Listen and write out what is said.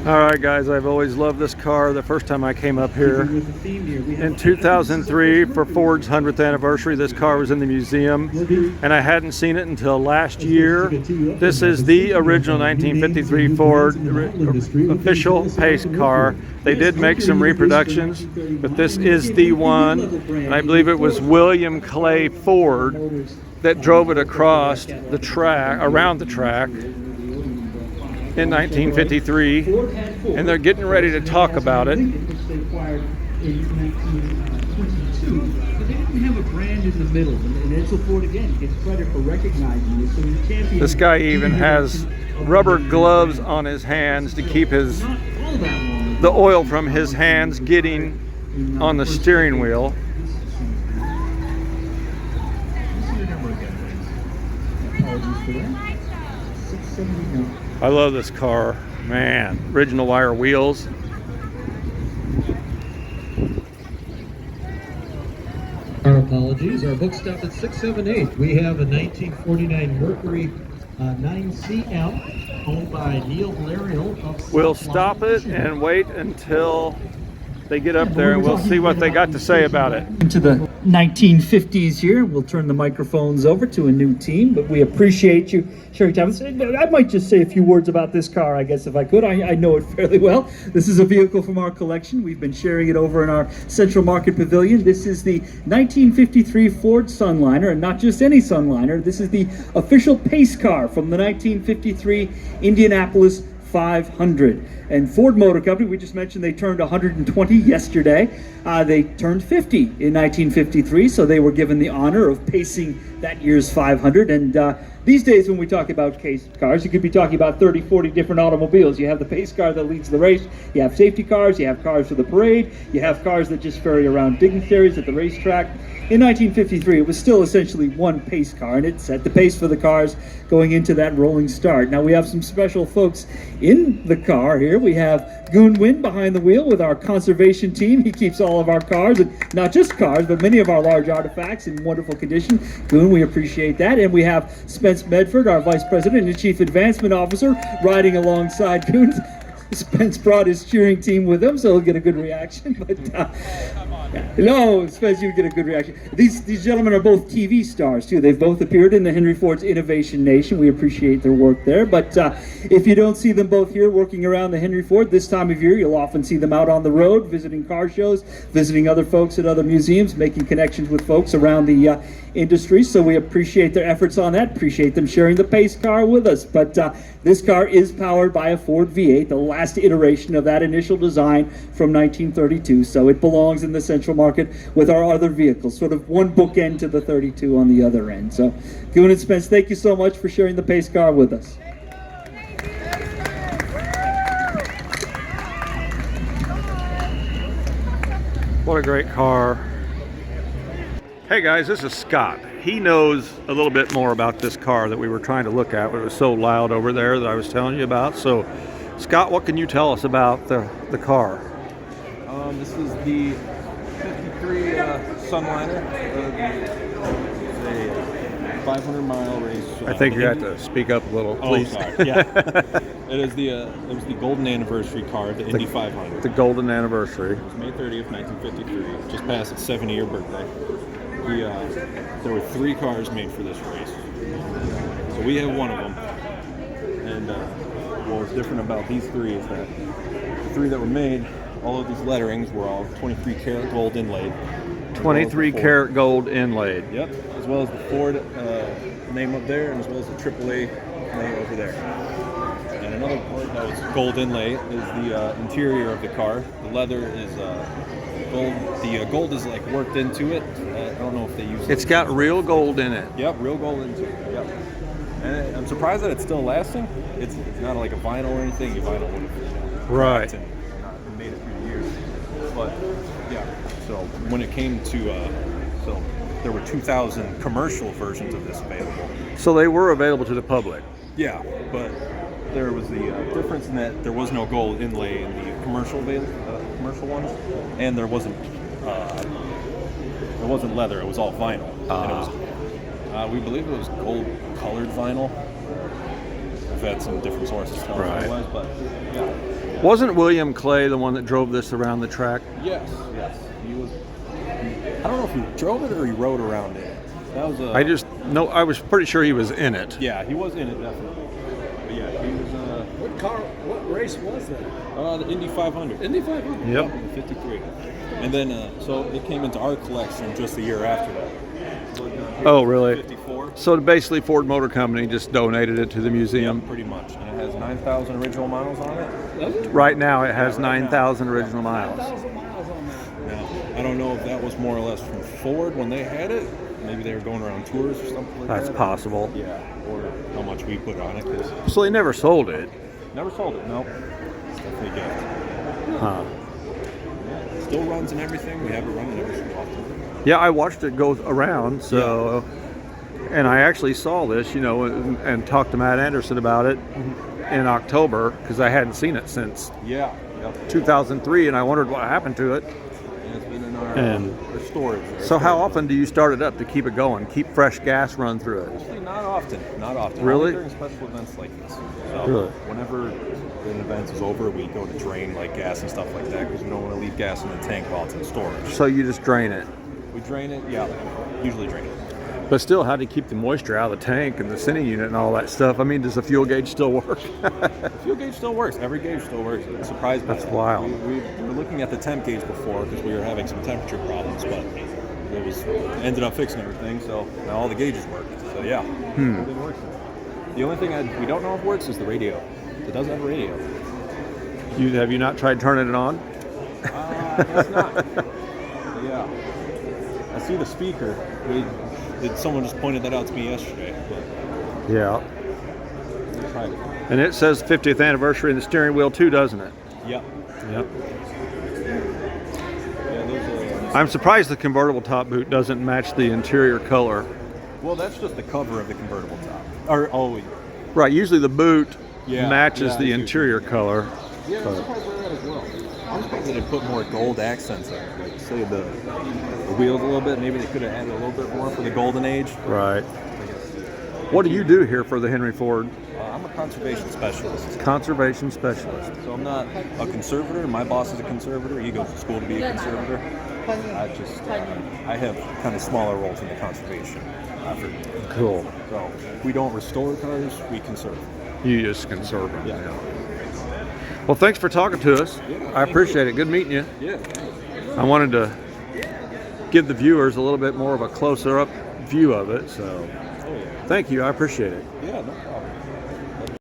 All right, guys, I've always loved this car. The first time I came up here in 2003 for Ford's 100th anniversary, this car was in the museum, and I hadn't seen it until last year. This is the original 1953 Ford official pace car. They did make some reproductions, but this is the one, and I believe it was William Clay Ford that drove it across the track, around the track, in 1953, and they're getting ready to talk about it. This guy even has rubber gloves on his hands to keep the oil from his hands getting on the steering wheel. I love this car, man. Original wire wheels. Our apologies. Our book stopped at 678. We have a 1949 Mercury 9CM owned by Neil Blariel of We'll stop it and wait until they get up there, and we'll see what they got to say about it. Into the 1950s here. We'll turn the microphones over to a new team, but we appreciate you sharing time. I might just say a few words about this car, I guess, if I could. I know it fairly well. This is a vehicle from our collection. We've been sharing it over in our Central Market Pavilion. This is the 1953 Ford Sunliner, and not just any Sunliner. This is the official pace car from the 1953 Indianapolis 500. And Ford Motor Company, we just mentioned they turned 120 yesterday. They turned 50 in 1953, so they were given the honor of pacing that year's 500. And these days when we talk about pace cars, you could be talking about 30, 40 different automobiles. You have the pace car that leads the race, you have safety cars, you have cars for the parade, you have cars that just ferry around dignitaries at the racetrack. In 1953, it was still essentially one pace car, and it set the pace for the cars going into that rolling start. Now we have some special folks in the car here. We have Goon Wynn behind the wheel with our conservation team. He keeps all of our cars, and not just cars, but many of our large artifacts in wonderful condition. Goon, we appreciate that. And we have Spence Medford, our Vice President and Chief Advancement Officer, riding alongside Goon. Spence brought his cheering team with him, so he'll get a good reaction. But no, Spence, you get a good reaction. These gentlemen are both TV stars too. They've both appeared in the Henry Ford's Innovation Nation. We appreciate their work there. But if you don't see them both here working around the Henry Ford this time of year, you'll often see them out on the road, visiting car shows, visiting other folks at other museums, making connections with folks around the industry. So we appreciate their efforts on that. Appreciate them sharing the pace car with us. But this car is powered by a Ford V8, the last iteration of that initial design from 1932. So it belongs in the Central Market with our other vehicles, sort of one bookend to the 32 on the other end. So Goon and Spence, thank you so much for sharing the pace car with us. What a great car. Hey guys, this is Scott. He knows a little bit more about this car that we were trying to look at, but it was so loud over there that I was telling you about. So Scott, what can you tell us about the car? This is the 53 Sunliner. It's a 500-mile race. I think you have to speak up a little, please. Oh, sorry. Yeah. It was the golden anniversary car, the Indy 500. The golden anniversary. It was May 30th, 1953. Just passed its 70-year birthday. There were 3 cars made for this race. So we have one of them. And what was different about these 3 is that the 3 that were made, all of these letterings were all 23 karat gold inlaid. 23 karat gold inlaid. Yep, as well as the Ford name up there, and as well as the AAA name over there. And another part that was gold inlay is the interior of the car. The leather is gold. The gold is like worked into it. I don't know if they use. It's got real gold in it. Yep, real gold into it. Yep. And I'm surprised that it's still lasting. It's not like a vinyl or anything. A vinyl would have right. Not made it through the years. But yeah. So when it came to so there were 2,000 commercial versions of this available. So they were available to the public. Yeah, but there was the difference in that there was no gold inlay in the commercial ones, and there wasn't leather. It was all vinyl. And it was, we believe it was gold colored vinyl. Corvettes and different sources tell us Right. otherwise, but yeah. Wasn't William Clay the one that drove this around the track? Yes. He was. I don't know if he drove it or he rode around it. That was a. I was pretty sure he was in it. Yeah, he was in it definitely. But yeah, he was. What race was that? The Indy 500. Indy 500. Yep. 53. And then, so it came into our collection just a year after that. Oh, really? 54. So basically, Ford Motor Company just donated it to the museum. Yeah, pretty much. And it has 9,000 original miles on it. Right now, it has 9,000 original miles. 1,000 miles on that. Now, I don't know if that was more or less from Ford when they had it. Maybe they were going around tours or something like that. That's possible. Yeah, or how much we put on it. 'Cause So they never sold it. never sold it, no. It's definitely a gift. Huh. Still runs and everything. We have it running every so often. Yeah, I watched it go around. So, and I actually saw this, and talked to Matt Anderson about it in October because I hadn't seen it since Yeah. 2003, and I wondered what happened to it. And it's been in our And storage. So how often do you start it up to keep it going? Keep fresh gas run through it? Actually, not often. Not often. Really? Only during special events like this. So Really? whenever an event is over, we go to drain like gas and stuff like that because we don't want to leave gas in the tank while it's in storage. So you just drain it. We drain it. Yeah, usually drain it. But still, how do you keep the moisture out of the tank and the sending unit and all that stuff? I mean, does the fuel gauge still work? The fuel gauge still works. Every gauge still works. It's surprised by That's that. wild. We were looking at the temp gauge before because we were having some temperature problems, but ended up fixing everything. So now all the gauges work. So yeah, everything works. The only thing we don't know if works is the radio. It does have a radio. Have you not tried turning it on? It's not. Yeah. I see the speaker. Someone just pointed that out to me yesterday. But Yeah. we'll try it. And it says 50th anniversary in the steering wheel too, doesn't it? Yep. Yep. Yeah, those I'm surprised the convertible top boot doesn't match the interior color. well, that's just the cover of the convertible top. Right, usually the boot Yeah, matches yeah, the I see what interior color. Yeah, I'm surprised by that as well. I'm surprised they didn't put more gold accents in it. Like, say the wheels a little bit. Maybe they could have added a little bit more for the golden age. Right. What do you do here for the Henry Ford? I'm a conservation specialist. Conservation specialist. So I'm not a conservator. My boss is a conservator. He goes to school to be a conservator. I have kind of smaller roles in the conservation effort. Cool. So we don't restore cars, we conserve. You just conserve them. Yeah. Well, thanks for talking to us. Yeah, I appreciate it. Good meeting you. Yeah. I wanted to give the viewers a little bit more of a closer up view of it. So Oh yeah. thank you. I appreciate it. Yeah, no problem.